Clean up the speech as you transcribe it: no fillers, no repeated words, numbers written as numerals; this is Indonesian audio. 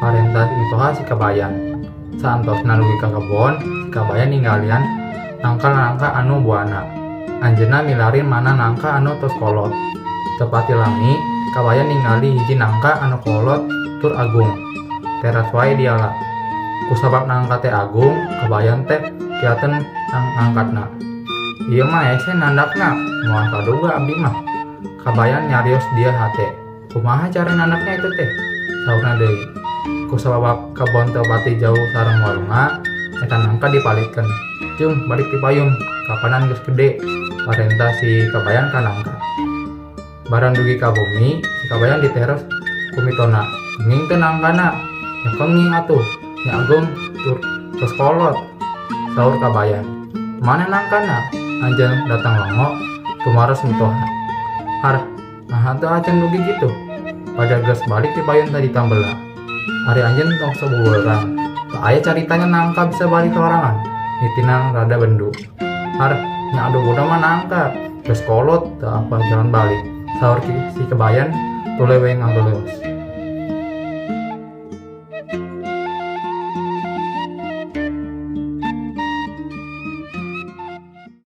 parentah mitoha si kabayan. Saantosna dugi ka kebon, si kabayan ninggalian nangka anu buana. Anjeunna milarin mana nangka anu tos kolot. Tepati lami, kabayan ningali hiji nangka anu kolot tur agung. Teras wae diala. Kusabab nangka teh agung, kabayan teh kiaten ngangkatna. Ieu mah ese nandakna, moal kaduga abdi mah. Kabayan nyarios dia hate. Kumaha cara nandaknya itu teh? Saurna deui. Kusabab kebon teu pati jauh sareng warunga, eta nangka dipalitkeun. Cung balik ti payun, kapanan geus gede. Parentah si kabayan ka nangka. Barang dugi ka bumi, si kabayan diteros ku mitona. Nging teh nangkana. Ya kenging atuh, nya agung tur tos kolot. Saur kabayan. Mana nangkana? Anjeun datang longo, tumaros mitoha. Har, nah teu acan dugi gitu. Pada geus balik ti payun tadi tambela. Ari anjeun tong sabueureurang. Teu aya caritanya nangka bisa balik sorangan. Nitinang rada bendu. Har, nya aduh budak mah nangka. Geus kolot teu apa jalan balik. Saur si kabayan tuluy we nganggo leos.